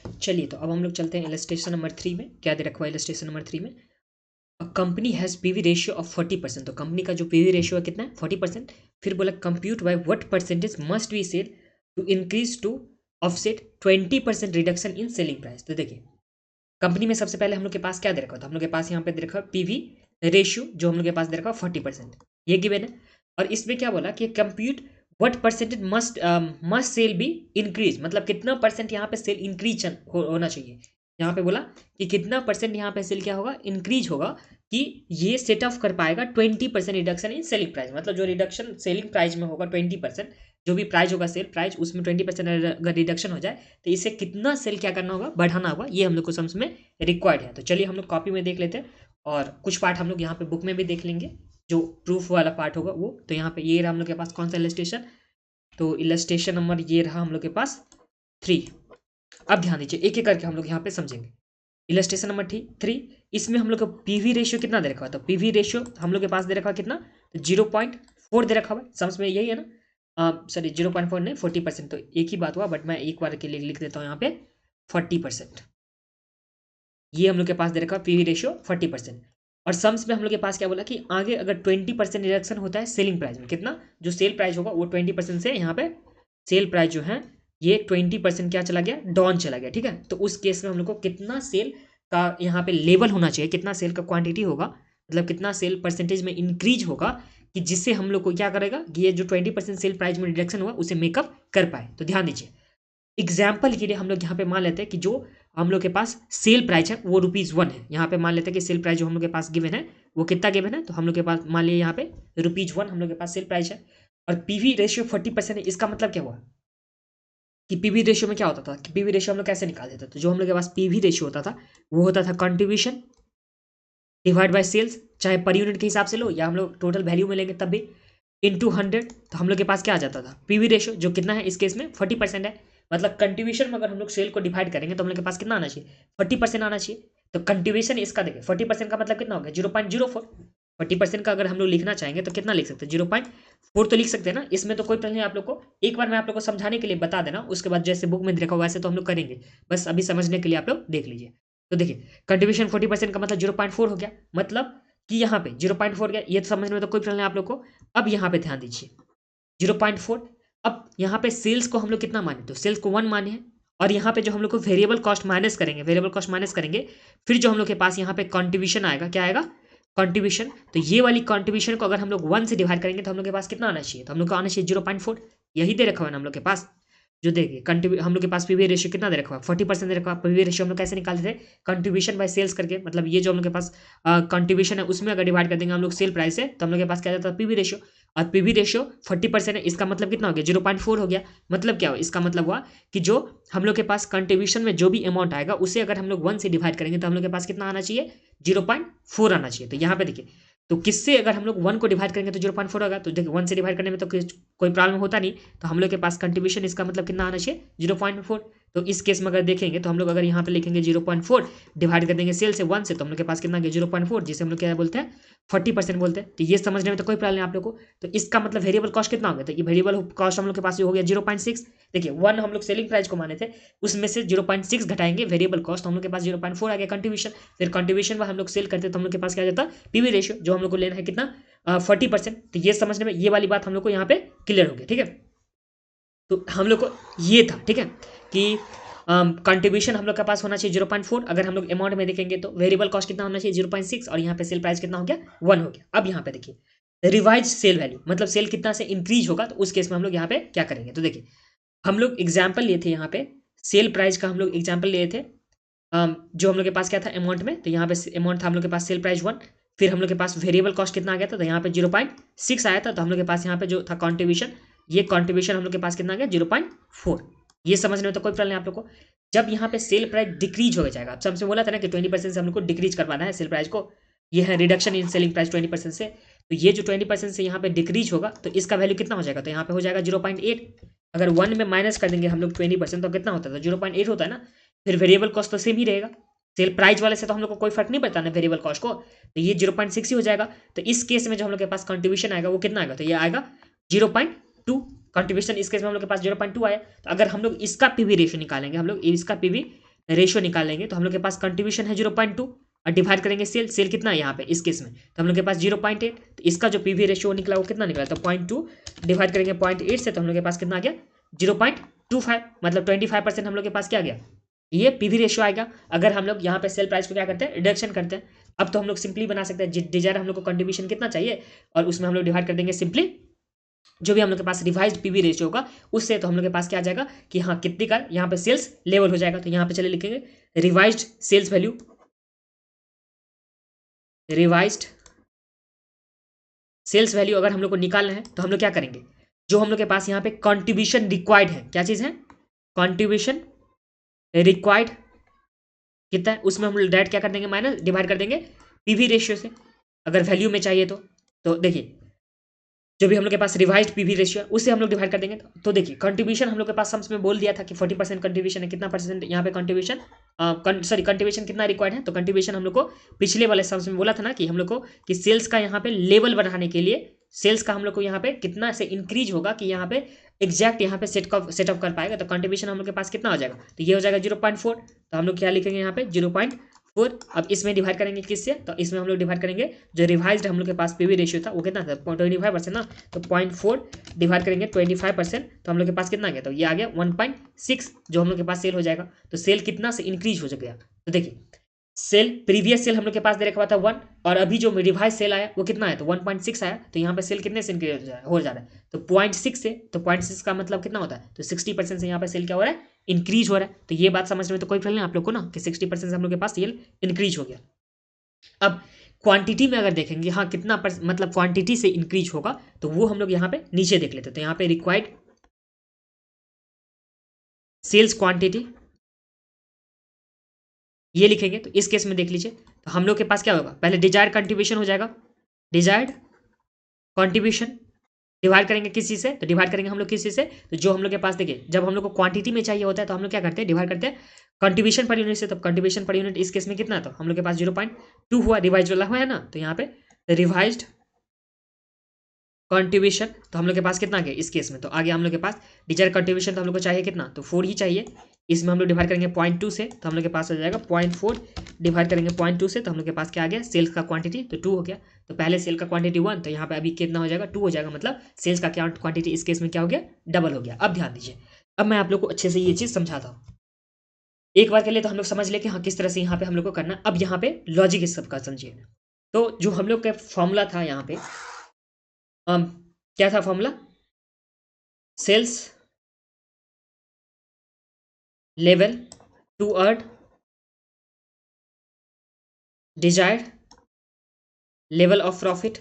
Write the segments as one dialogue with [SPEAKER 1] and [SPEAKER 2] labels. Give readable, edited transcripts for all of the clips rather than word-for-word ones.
[SPEAKER 1] चलिए तो अब हम लोग चलते हैं इलस्ट्रेशन नंबर 3 में। क्या दे रखा है इलस्ट्रेशन नंबर 3 में? A company has PV ratio of 40%। तो कंपनी का जो पीवी रेशियो है कितना है? 40%। फिर बोला compute by what percentage must be sale to increase to offset 20% reduction in selling price. तो देखिए कंपनी में सबसे पहले हम लोग के पास क्या दे रखा था? हम लोग के पास यहाँ पे दे रखा पीवी रेशियो, जो हम लोग के पास दे रखा 40%, ये गिवन है। और इसमें क्या बोला कि compute what percentage must sale be increase, मतलब कितना परसेंट यहाँ पे सेल इंक्रीज होना चाहिए। यहाँ पे बोला कि कितना परसेंट यहाँ पे सेल क्या होगा? इंक्रीज होगा, कि ये सेट ऑफ कर पाएगा 20% रिडक्शन इन सेलिंग प्राइस। मतलब जो रिडक्शन सेलिंग प्राइस में होगा 20%, जो भी प्राइस होगा सेल प्राइस, उसमें 20% अगर रिडक्शन हो जाए तो इसे कितना सेल क्या करना होगा? बढ़ाना होगा। ये हम लोग को समझ में रिक्वायर्ड है। तो चलिए हम लोग कॉपी में देख लेते हैं, और कुछ पार्ट हम लोग यहाँ पे बुक में भी देख लेंगे, जो प्रूफ वाला पार्ट होगा वो। तो यहाँ पे ये रहा हम लोग के पास कौन सा इलस्ट्रेशन? तो इलस्ट्रेशन नंबर ये रहा हम लोग के पास 3। अब ध्यान दीजिए, एक एक करके हम लोग यहाँ पे समझेंगे। इलस्ट्रेशन नंबर 3, इसमें हम लोग का पीवी रेशियो कितना दे रखा है? तो पीवी रेशियो हम लोग के पास दे रखा है कितना? तो 0.4 दे रखा हुआ है। समझ में यही है ना? सॉरी 0.4 नहीं, 40%। तो एक ही बात हुआ, बट मैं एक बार के लिए लिख देता हूँ यहाँ पे 40%। ये हम लोग के पास दे रखा है पीवी रेशियो 40%। और सम्स में हम लोग के पास क्या बोला कि आगे अगर 20% रिडक्शन होता है सेलिंग प्राइस में, कितना? जो सेल प्राइस होगा वो 20% से यहाँ पे सेल प्राइस जो है ये 20% क्या चला गया? डाउन चला गया। ठीक है, तो उस केस में हम लोग को कितना सेल का यहाँ पे लेवल होना चाहिए, कितना सेल का क्वांटिटी होगा, मतलब कितना सेल परसेंटेज में इंक्रीज होगा, कि जिससे हम लोग को क्या करेगा कि ये जो 20% सेल प्राइस में रिडक्शन हुआ उसे मेकअप कर पाए। तो ध्यान दीजिए, एग्जाम्पल के लिए हम लोग यहाँ पे मान लेते हैं कि जो हम लोग के पास सेल प्राइस है वो ₹1 है। यहाँ पे मान लेते हैं कि सेल प्राइस जो हम लोग के पास गिवन है वो कितना गिवन है? तो हम लोग के पास मान लिया यहाँ पे ₹1 हम लोग के पास सेल प्राइस है, और पीवी रेशियो 40% है। इसका मतलब क्या हुआ कि पीवी रेशियो में क्या होता था कि पीवी रेशियो हम लोग कैसे निकालते थे? तो जो हम लोग के पास पीवी रेशियो होता था वो होता था कंट्रीब्यूशन डिवाइड बाय सेल्स, चाहे पर यूनिट के हिसाब से लो या हम लोग टोटल वैल्यू में लेंगे तब भी, इंटू 100। तो हम लोग के पास क्या आ जाता था? पीवी रेशियो जो कितना है इस केस में 40% है। मतलब कंट्रीब्यूशन में अगर हम लोग सेल को डिवाइड करेंगे तो हम लोग के पास कितना आना चाहिए? 40% आना चाहिए। तो कंट्रीब्यूशन इसका देखिए 40% का मतलब कितना हो गया? 0.04। 40% का अगर हम लोग लिखना चाहेंगे तो कितना लिख सकते हैं? 0.4 तो लिख सकते हैं ना। इसमें तो कोई प्रश्न नहीं। आप लोग को एक बार मैं आप लोग को समझाने के लिए बता देना, उसके बाद जैसे बुक में देखा वैसे तो हम लोग करेंगे। बस अभी समझने के लिए आप लोग देख लीजिए। तो देखिए कंट्रीब्यूशन 40% का मतलब 0.4 हो गया, मतलब कि यहाँ पे 0.4 गया। ये तो समझने में तो कोई प्रश्न नहीं आप लोग को। अब यहाँ पे ध्यान दीजिए 0.4। अब यहाँ पे सेल्स को हम लोग कितना माने? तो सेल्स को 1 माने हैं, और यहाँ पे जो हम लोग को वेरिएबल कॉस्ट माइनस करेंगे, वेरिएबल कॉस्ट माइनस करेंगे, फिर जो हम लोग के पास यहाँ पे कंट्रीब्यूशन आएगा, क्या आएगा? कंट्रीब्यूशन। तो ये वाली कंट्रीब्यूशन को अगर हम लोग 1 से डिवाइड करेंगे तो हम लोग के पास कितना आना चाहिए? तो हम लोग को आना चाहिए 0.4। यही दे रखा हुआ है हम लोग के पास। जो देखिए हम लोग के पास पीवी रेशियो कितना दे रखा है? 40% दे रखा है। पीवी रेशियो हम लोग कैसे निकालते थे? कंट्रीब्यूशन बाय सेल्स करके, मतलब ये जो हम लोग के पास कंट्रीब्यूशन है उसमें अगर डिवाइड कर देंगे हम लोग सेल प्राइस से, तो हम लोग के पास क्या जाता है? PV ratio. और पीवी रेशियो 40% है, इसका मतलब कितना हो गया? 0.4 हो गया। मतलब क्या हो? इसका मतलब हुआ कि जो हम लोग के पास कंट्रीब्यूशन में जो भी अमाउंट आएगा उसे अगर हम लोग 1 से डिवाइड करेंगे तो हम लोग के पास कितना आना चाहिए? 0.4 आना चाहिए। तो यहाँ पे देखिए, तो किससे अगर हम लोग 1 को डिवाइड करेंगे तो 0.4 होगा। तो देखिए 1 से डिवाइड करने में तो कोई प्रॉब्लम होता नहीं। तो हम लोग के पास कंट्रीब्यूशन इसका मतलब कितना आना चाहिए? 0.4। तो इस केस में अगर देखेंगे तो हम लोग अगर यहाँ पे लिखेंगे 0.4 डिवाइड कर देंगे सेल से 1 से, तो हम लोग के पास कितना गया? 0.4, जिसे हम लोग क्या बोलते हैं? 40% बोलते हैं। तो ये समझने में तो कोई प्रॉब्लम नहीं आप लोग को। तो इसका मतलब वेरिएबल कॉस्ट कितना हो गया? तो ये वेरिएबल कॉस्ट हम लोग के पास हो गया 0.6। देखिए 1 हम लोग सेलिंग प्राइस को माने थे, उसमें से 0.6 घटाएंगे वेरिएबल कॉस्ट, हम लोग के पास 0.4 आ गया कंट्रीब्यूशन। फिर कंट्रीब्यूशन में हम लोग सेल करते तो हम लोग के पास क्या जाता? पीवी रेशियो, जो हम लोग को लेना है कितना? 40%। तो ये समझने में ये वाली बात हम लोग को यहाँ पे क्लियर हो गई। ठीक है, तो हम लोग को ये था, ठीक है, कि कंट्रीब्यूशन हम लोग के पास होना चाहिए 0.4। अगर हम लोग अमाउंट में देखेंगे तो वेरिएबल कॉस्ट कितना होना चाहिए? 0.6, और यहाँ पे सेल प्राइस कितना हो गया? 1 हो गया। अब यहाँ पे देखिए रिवाइज सेल वैल्यू, मतलब सेल कितना से इंक्रीज होगा, तो उस केस में हम लोग यहाँ पे क्या करेंगे? तो देखिए हम लोग एग्जाम्पल लिए थे यहाँ पे सेल प्राइस का, हम लोग एग्जाम्पल लिए थे जो हम लोग के पास क्या था अमाउंट में। तो यहाँ पे अमाउंट था हम लोग के पास सेल प्राइस 1, फिर हम लोग के पास वेरिएबल कॉस्ट कितना आ गया था? तो यहाँ पे 0.6 आया था। तो हम लोग के पास यहाँ पे जो था कॉन्ट्रीब्यूशन, ये कॉन्ट्रीब्यूशन हम लोग के पास कितना आ गया? 0.4। ये समझने में तो कोई प्रॉब्लम नहीं आप लोग को। जब यहाँ पे सेल प्राइस डिक्रीज हो जाएगा, अब हमसे बोला था ना कि 20% से हम लोग को डिक्रीज करवाना है सेल प्राइस को, ये है रिडक्शन इन सेलिंग प्राइस 20% से। तो ये जो 20% से यहाँ पे डिक्रीज होगा तो इसका वैल्यू कितना हो जाएगा? तो यहाँ पे हो जाएगा 0.8। अगर 1 में माइनस कर देंगे हम लोग 20% तो कितना होता है? 0.8 होता है ना। फिर वेरिएबल कॉस्ट तो सेम ही रहेगा, सेल प्राइस वाले से तो हम लोग को कोई फर्क नहीं पड़ता ना वेरिएबल कॉस्ट को, तो ये 0.6 ही हो जाएगा। तो इस केस में जो हम लोग के पास कंट्रीब्यूशन आएगा वो कितना आएगा? तो ये आएगा 0.2। कंट्रीब्यूशन इस केस में हम लोग के पास 0.2 आया। तो अगर हम लोग इसका पीवी रेशियो निकालेंगे, हम लोग इसका पीवी रेशियो निकालेंगे तो हम लोग के पास कंट्रीब्यूशन है 0.2 और डिवाइड करेंगे सेल, सेल कितना है यहाँ पे इस केस में, तो हम लोग के पास 0.8, तो इसका जो पीवी रेशियो निकला वो कितना निकला, तो 0.2 डिवाइड करेंगे 0.8 से, तो हम लोग के पास कितना आ गया 0.25, मतलब 25% हम लोग के पास क्या आ गया, ये पीवी रेशियो आएगा। अगर हम लोग यहाँ पे सेल प्राइस को क्या करते हैं, रिडक्शन करते हैं। अब तो हम लोग सिंपली बना सकते हैं, डिजायर हम लोग को कंट्रीब्यूशन कितना चाहिए और उसमें हम लोग डिवाइड कर देंगे सिंपली जो भी हम लोग के पास रिवाइज्ड पीवी रेशियो होगा उससे, तो हम लोग के पास क्या आ जाएगा कि हाँ कितनी का यहाँ पे सेल्स लेवल हो जाएगा। तो यहाँ पे चले लिखेंगे revised sales value, revised sales value अगर हम लोग को निकालना है तो हम लोग क्या करेंगे, जो हम लोग के पास यहाँ पे कंट्रीब्यूशन रिक्वायर्ड है, क्या चीज है, कंट्रीब्यूशन रिक्वायर्ड कितना है, उसमें हम लोग डायरेक्ट क्या कर देंगे, माइनस डिवाइड कर देंगे पीवी रेशियो से, अगर वैल्यू में चाहिए तो देखिए जो भी हम लोग के पास रिवाइज्ड पीवी रेशियो है उससे हम लोग डिवाइड कर देंगे। तो देखिए कंट्रीब्यूशन हम लोग के पास सम्स में बोल दिया था कि 40% कंट्रीब्यूशन है, कितना परसेंट यहाँ पे कंट्रीब्यूशन, सॉरी कंट्रीब्यूशन कितना रिक्वायर्ड है, तो कंट्रीब्यूशन हम लोग को पिछले वाले सम्स में बोला था ना कि हम लोग को कि सेल्स का यहाँ पे लेवल बढ़ाने के लिए सेल्स का हम लोग को यहाँ पे कितना से इंक्रीज होगा कि यहाँ पे एग्जैक्ट यहाँ पे सेटअप कर पाएगा, तो कंट्रीब्यूशन हम लोग के पास कितना हो जाएगा, तो ये हो जाएगा 0.4, तो हम लोग क्या लिखेंगे यहाँ पे 0.4। अब इसमें डिवाइड करेंगे किससे, तो इसमें हम लोग डिवाइड करेंगे जो रिवाइज्ड हम लोग के पास पीवी रेशियो था वो कितना था 25% ना, तो 0.4 डिवाइड करेंगे 25%, तो हम लोग के पास कितना आ गया, तो ये आ गया 1.6 जो हम लोग के पास सेल हो जाएगा। तो सेल कितना से इंक्रीज हो गया, तो देखिए सेल प्रीवियस सेल हम लोग के पास दे रखा था 1 और अभी जो रिवाइज सेल आया वो कितना है, तो 1.6 आया, तो यहाँ पे सेल कितने से इंक्रीज हो जा रहा है, तो 0.6 से, तो 0.6 का मतलब कितना होता है, तो 60% से यहाँ पे सेल क्या हो रहा है, इंक्रीज हो रहा है। तो ये बात समझने में तो कोई प्रॉब्लम नहीं आप लोग को ना कि 60% से हम लोग के पास सेल इंक्रीज हो गया। अब क्वांटिटी में अगर देखेंगे हाँ कितना मतलब क्वांटिटी से इंक्रीज होगा, तो वो हम लोग यहाँ पे नीचे देख लेते, तो यहाँ पे रिक्वायर्ड सेल्स क्वांटिटी ये लिखेंगे, तो इस केस में देख लीजिए तो हम लोग के पास क्या होगा, पहले डिजायर्ड कंट्रीब्यूशन हो जाएगा, डिजायर्ड कंट्रीब्यूशन डिवाइड करेंगे किसी से, तो डिवाइड करेंगे हम लोग किसी से, तो जो हम लोग के पास देखिए जब हम लोग को क्वांटिटी में चाहिए होता है तो हम लोग क्या करते हैं, डिवाइड करते हैं कंट्रीब्यूशन पर यूनिट से, तो कंट्रीब्यूशन पर यूनिट इस केस में कितना, तो हम लोग के पास 0.2 हुआ, रिवाइज वाला हुआ है ना, तो यहाँ पे रिवाइज्ड कंट्रीब्यूशन तो हम लोग के पास कितना आ गया इस केस में, तो आगे हम लोग के पास डिजायर्ड कंट्रीब्यूशन तो हम लोग को चाहिए कितना, तो 4 ही चाहिए, इसमें हम लोग डिवाइड करेंगे 0.2 से, तो हम लोग के पास आ जाएगा 0.4 डिवाइड करेंगे 0.2 से, तो हम लोग के पास क्या आ गया, सेल्स का क्वांटिटी तो 2 हो गया, तो पहले सेल का क्वांटिटी 1, तो यहाँ पे अभी कितना हो जाएगा 2 हो जाएगा, मतलब सेल्स का क्या क्वांटिटी इस केस में क्या हो गया, डबल हो गया। अब ध्यान दीजिए, अब मैं आप लोग को अच्छे से ये चीज़ समझाता हूँ, एक बार के लिए तो हम लोग समझ ले कि हाँ किस तरह से यहाँ पे हम लोग को करना। अब यहाँ पे लॉजिक इस सब का समझिए, तो जो हम लोग का फॉर्मूला था यहाँ पे क्या था formula, sales level to earn desired level of profit,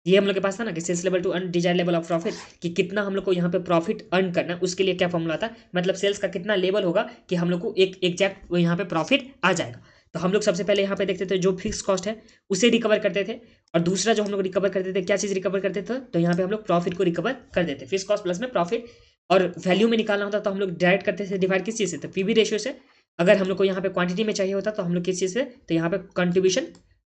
[SPEAKER 1] ये हम लोग के पास था ना कि sales level to earn desired level of profit, कि कितना हम लोग को यहाँ पे प्रॉफिट अर्न करना है, उसके लिए क्या फॉर्मूला था, मतलब सेल्स का कितना लेवल होगा कि हम लोग को एक एग्जैक्ट यहाँ पे प्रॉफिट आ जाएगा। तो हम लोग सबसे पहले यहाँ पे देखते थे जो फिक्स कॉस्ट है उसे रिकवर करते थे, और दूसरा जो हम लोग रिकवर करते थे क्या चीज़ रिकवर करते थे, तो यहाँ पे हम लोग प्रॉफिट को रिकवर कर देते, फिक्स कॉस्ट प्लस में प्रॉफिट, और वैल्यू में निकालना होता तो हम लोग डायरेक्ट करते थे डिवाइड किस चीज़ से, तो पीवी रेशियो से। अगर हम लोग को यहाँ पे क्वांटिटी में चाहिए होता तो हम लोग किस चीज़ से, तो यहाँ पे कंट्रीब्यूशन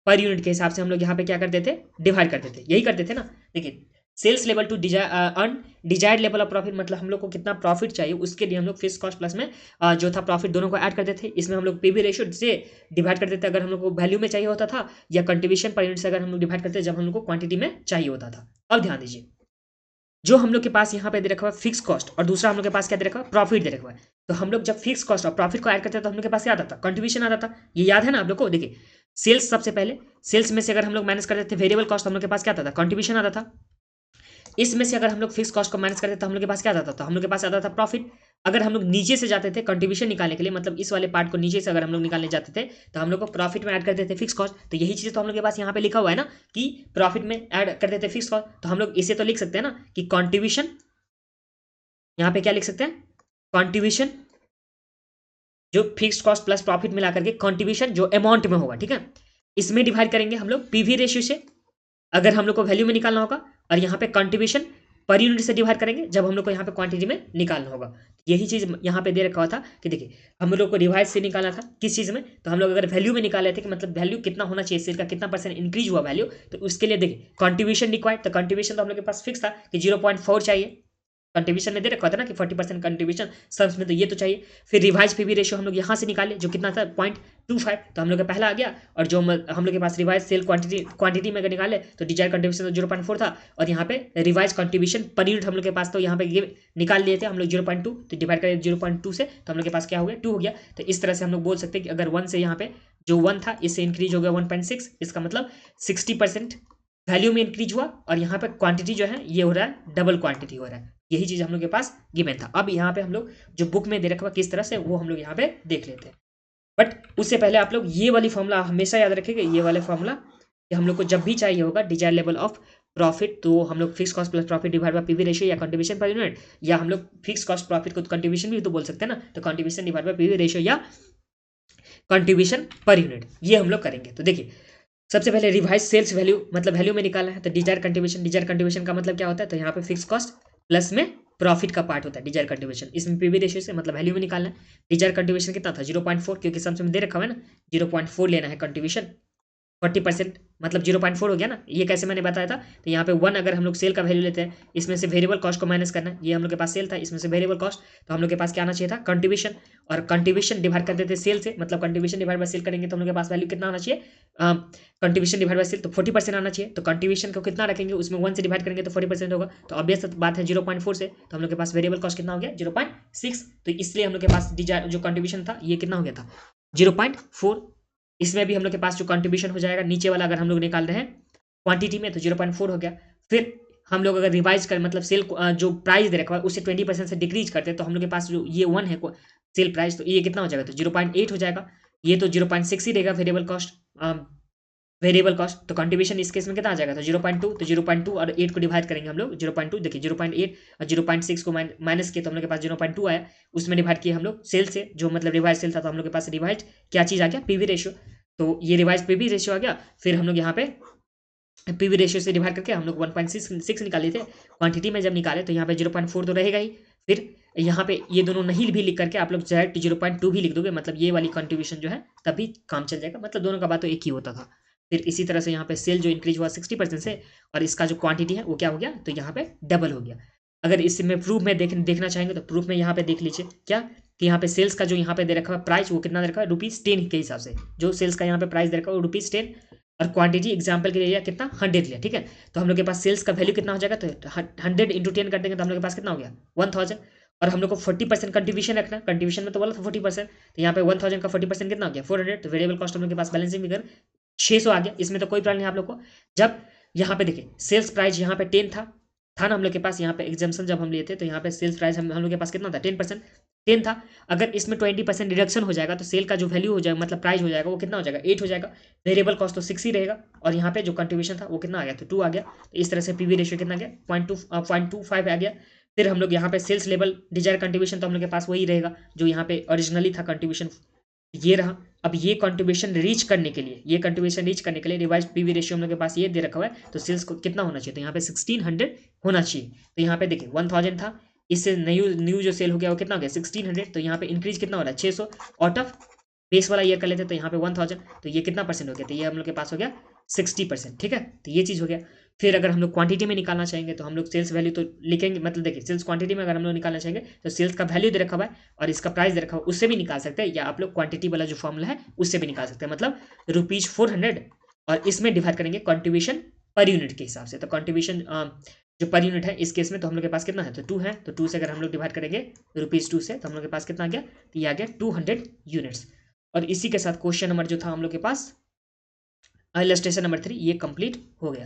[SPEAKER 1] पर यूनिट के हिसाब से हम लोग यहाँ पे क्या करते थे, डिवाइड करते थे, यही करते थे ना। देखिए sales level to earn desired level of profit, मतलब हम लोग को कितना प्रॉफिट चाहिए उसके लिए हम लोग फिक्स कॉस्ट प्लस में जो था प्रॉफिट दोनों को ऐड करते थे, इसमें हम लोग पीवी रेशियो से डिवाइड करते थे अगर हम लोग को वैल्यू में चाहिए होता था, या कंट्रीब्यूशन पर यूनिट से अगर हम लोग डिवाइड करते जब हम लोग को क्वांटिटी में चाहिए होता था। अब ध्यान दीजिए, जो हम लोग के पास यहाँ पे दे रखा हुआ फिक्स कॉस्ट और दूसरा हम लोग के पास क्या दे रखा हुआ प्रॉफिट दे रखा हुआ है, तो हम लोग जब फिक्स कॉस्ट और प्रॉफिट को ऐड करते हैं तो हम लोग के पास क्या आता था, कंट्रीब्यूशन आता था, ये याद है ना आप लोग को। देखिए सेल्स सबसे पहले, सेल्स में से अगर हम लोग माइनस करते थे वेरिएबल कॉस्ट, हम लोग के पास क्या आता था, कंट्रीब्यूशन आता था। इसमें से अगर हम लोग फिक्स कॉस्ट को माइनस करते तो हम लोग के पास क्या आता था, हम लोग के पास आता था प्रॉफिट। अगर हम लोग नीचे से जाते थे कंट्रीब्यूशन निकालने के लिए, मतलब इस वाले पार्ट को नीचे से अगर हम लोग निकालने जाते थे तो हम लोग को प्रॉफिट में ऐड करते थे फिक्स कॉस्ट, तो यही चीज़ तो हम लोग के पास यहाँ पे लिखा हुआ है ना कि प्रॉफिट में ऐड करते थे फिक्स कॉस्ट, तो हम लोग इसे तो लिख सकते हैं ना कि कंट्रीब्यूशन, यहाँ पे क्या लिख सकते हैं, कंट्रीब्यूशन जो फिक्स कॉस्ट प्लस प्रॉफिट मिला करके कंट्रीब्यूशन जो अमाउंट में होगा, ठीक है, इसमें डिवाइड करेंगे हम लोग पीवी रेशियो से अगर हम लोग को वैल्यू में निकालना होगा, और यहाँ पे कंट्रीब्यूशन पर यूनिट से डिवाइड करेंगे जब हम लोग को यहाँ पे क्वांटिटी में निकालना होगा। यही चीज़ यहाँ पे दे रखा हुआ था कि देखिए हम लोग को रिवाइज से निकालना था किस चीज़ में, तो हम लोग अगर वैल्यू में निकाले थे कि मतलब वैल्यू कितना होना चाहिए, सेल का कितना परसेंट इंक्रीज हुआ वैल्यू, तो उसके लिए देखिए कंट्रीब्यूशन रिक्वायर्ड, तो कंट्रीब्यूशन तो हम लोग के पास फिक्स था कि 0.4 चाहिए, कंट्रीब्यूशन में दे रखा था ना कि 40% कंट्रीब्यूशन सम्स में, तो ये तो चाहिए। फिर रिवाइज पीवी रेशियो हम लोग यहाँ से निकाले जो कितना था 0.25, तो हम लोग का पहला आ गया। और जो हम लोग के पास रिवाइज सेल क्वांटिटी में अगर निकाले तो डिजायर कंट्रीब्यूशन 0.4 था, और यहाँ पे रिवाइज कंट्रीब्यूशन पर यूनिट हम लोग के पास तो यहाँ पे ये निकाल लिए थे हम लोग 0.2, तो डिवाइड करें 0.2 से तो हम लोग के पास क्या हो गया 2 हो गया। तो इस तरह से हम लोग बोल सकते हैं कि अगर 1 से यहाँ पे जो 1 था इससे इंक्रीज हो गया 1.6, इसका मतलब 60% वैल्यू में इंक्रीज हुआ, और यहाँ पे क्वांटिटी जो है ये हो रहा है डबल क्वांटिटी हो रहा है। यही चीज हम लोग के पास गिवन था। अब यहाँ पे हम लोग जो बुक में दे रखा किस तरह से वो हम लोग यहाँ पे देख लेते हैं। बट उससे पहले आप लोग ये वाली फॉर्मूला हमेशा याद रखेंगे, ये वाले फॉर्मूला कि हम लोग को जब भी चाहिए होगा डिजायर लेवल ऑफ प्रॉफिट, तो हम लोग fix cost plus profit divide by PV ratio या कंट्रीब्यूशन पर यूनिट, या हम लोग फिक्स कॉस्ट प्रॉफिट को कंट्रीब्यूशन भी तो बोल सकते हैं ना, तो contribution divide by PV ratio या कंट्रीब्यूशन पर यूनिट, ये हम लोग करेंगे। तो देखिए सबसे पहले रिवाइज सेल्स वैल्यू मतलब वैल्यू में निकालना है, तो डिजायर कंट्रीब्यूशन का मतलब क्या होता है, तो यहाँ पे फिक्स कॉस्ट प्लस में प्रॉफिट का पार्ट होता है डिजायर कंट्रीब्यूशन, इसमें पीवी रेशियो से मतलब वैल्यू में निकालना है। डिजायर कंट्रीब्यूशन कितना था 0.4, क्योंकि सम्स में दे रखा है ना 0.4 लेना है कंट्रीब्यूशन, 40% मतलब 0.4 हो गया ना। ये कैसे मैंने बताया था, तो यहाँ पे 1 अगर हम लोग सेल का वैल्यू लेते हैं, इसमें से वेरिएबल कॉस्ट को माइनस करना है, ये हम लोग के पास सेल था, इसमें से वेरिएबल कॉस्ट, तो हम लोग के पास क्या आना चाहिए था कंट्रीब्यूशन, और कंट्रीब्यूशन डिवाइड कर देते सेल से, मतलब कंट्रीब्यूशन डिवाइड बाय सेल करेंगे तो हम लोग के पास वैल्यू कितना आना चाहिए, कंट्रीब्यूशन डिवाइड बाय सेल तो 40% आना चाहिए। तो कंट्रीब्यूशन को कितना रखेंगे उसमें 1 से डिवाइड करेंगे तो 40% होगा, तो ऑब्वियस बात है 0.4 से, तो हम लोग के पास वेरिएबल कॉस्ट कितना हो गया 0.6, तो इसलिए हम लोग के पास जो कंट्रीब्यूशन था ये कितना हो गया था 0.4। इसमें भी हम लोग के पास जो कंट्रीब्यूशन हो जाएगा नीचे वाला अगर हम लोग निकाल रहे हैं क्वांटिटी में तो 0.4 हो गया। फिर हम लोग अगर रिवाइज कर मतलब सेल जो प्राइस दे रखा है उससे 20% से डिक्रीज करते हैं, तो हम लोग के पास जो ये 1 है सेल प्राइस, तो ये कितना हो जाएगा तो 0.8 हो जाएगा, ये तो 0.6 ही रहेगा वेरिएबल कॉस्ट, तो कंट्रीब्यूशन इस केस में कितना आ जाएगा तो 0.2, तो 0.2 और 8 को डिवाइड करेंगे हम लोग 0.2, देखिए 0.8 और 0.6 को माइनस किया तो हम लोग के पास 0.2 आया, उसमें डिवाइड किया हम लोग सेल से, जो मतलब रिवाइज सेल था, तो हम लोग के पास रिवाइज क्या चीज़ आ गया पीवी रेशियो, तो ये रिवाइज पीवी रेशियो आ गया। फिर हम लोग यहाँ पे पीवी रेशियो से डिवाइड करके हम लोग 1.6 निकाले थे, क्वांटिटी में जब निकाले तो यहाँ पे 0.4 तो रहेगा ही। फिर यहाँ पे ये दोनों नहीं भी लिख करके आप लोग डायरेक्ट 0.2 भी लिख दोगे, मतलब ये वाली कंट्रीब्यूशन जो है तभी काम चल जाएगा, मतलब दोनों का बात तो एक ही होता था। फिर इसी तरह से यहाँ पे सेल जो इंक्रीज हुआ 60% से, और इसका जो क्वांटिटी है वो क्या हो गया तो यहाँ पे डबल हो गया। अगर इसमें प्रूफ में देखना चाहेंगे तो प्रूफ में यहाँ पे देख लीजिए क्या कि यहाँ पे सेल्स का जो यहाँ पे दे रखा है प्राइस वो कितना दे रखा है ₹10 के हिसाब से, जो सेल्स का यहाँ पे प्राइस दे रखा है वो ₹10, और क्वांटिटी एग्जाम्पल के लिए लिया कितना 100 लिया, ठीक है। तो हम लोग के पास सेल्स का वैल्यू कितना हो जाएगा तो 100 × 10 कर देंगे तो हम लोग के पास कितना हो गया 1000, और हम लोग को 40% कंट्रीब्यूशन रखना, कंट्रीब्यूशन में तो बोला था 40%, तो यहाँ पे 1000 का 40% कितना हो गया 400, तो वेरिएबल कॉस्ट हम लोग के पास बैलेंसिंग फिगर 600 आ गया। इसमें तो कोई प्रॉब्लम नहीं आप लोग को। जब यहाँ पे देखिए सेल्स प्राइस यहाँ पे 10 था ना हम लोग के पास, यहाँ पे एग्जाम्पल जब हम लिए थे तो यहाँ पे सेल्स प्राइस हम लोग के पास कितना था 10 था। अगर इसमें 20% डिडक्शन हो जाएगा तो सेल का जो वैल्यू हो जाएगा मतलब प्राइस हो जाएगा वो कितना हो जाएगा 8 हो जाएगा, वेरिएबल कॉस्ट तो 6 ही रहेगा, और यहाँ पे जो कंट्रीब्यूशन था वो कितना आ गया तो 2 आ गया। तो इस तरह से पीवी रेशियो कितना गया 0.25 आ गया। फिर हम लोग यहाँ पे सेल्स लेवल डिजायर कंट्रीब्यूशन तो हम लोग के पास वही रहेगा जो यहाँ पे ओरिजिनली था कंट्रीब्यूशन, ये रहा। अब ये कंट्रीब्यूशन रीच करने के लिए रिवाइज पीवी रेशियो हम लोग के पास ये दे रखा हुआ है, तो सेल्स को कितना होना चाहिए तो यहाँ पे 1600 होना चाहिए। तो यहाँ पे देखिए 1000 था, इससे न्यू जो सेल हो गया वो कितना हो गया 1600, तो यहाँ पे इंक्रीज कितना हो रहा है 600, आउट ऑफ बेस वाला ईयर कर लेते तो यहाँ पे 1000, तो ये कितना परसेंट हो गया तो ये हम लोग के पास हो गया 60%, ठीक है। तो ये चीज़ हो गया। फिर अगर हम लोग क्वांटिटी में निकालना चाहेंगे तो हम लोग सेल्स वैल्यू तो लिखेंगे, मतलब देखिए सेल्स क्वांटिटी में अगर हम लोग निकालना चाहेंगे तो सेल्स का वैल्यू दे रखा हुआ है और इसका प्राइस दे रखा हुआ है, उससे भी निकाल सकते हैं, या आप लोग क्वांटिटी वाला जो फॉर्मूला है उससे भी निकाल सकते हैं, मतलब ₹400, और इसमें डिवाइड करेंगे कंट्रीब्यूशन पर यूनिट के हिसाब से। तो कंट्रीब्यूशन जो पर यूनिट है इस केस में तो हम लोग के पास कितना है तो 2 है, तो 2 से अगर हम लोग डिवाइड करेंगे ₹2 से तो हम लोग के पास कितना आ गया तो ये आ गया 200 यूनिट्स। और इसी के साथ क्वेश्चन नंबर जो था हम लोग के पास इलस्ट्रेशन नंबर 3 ये कंप्लीट हो गया।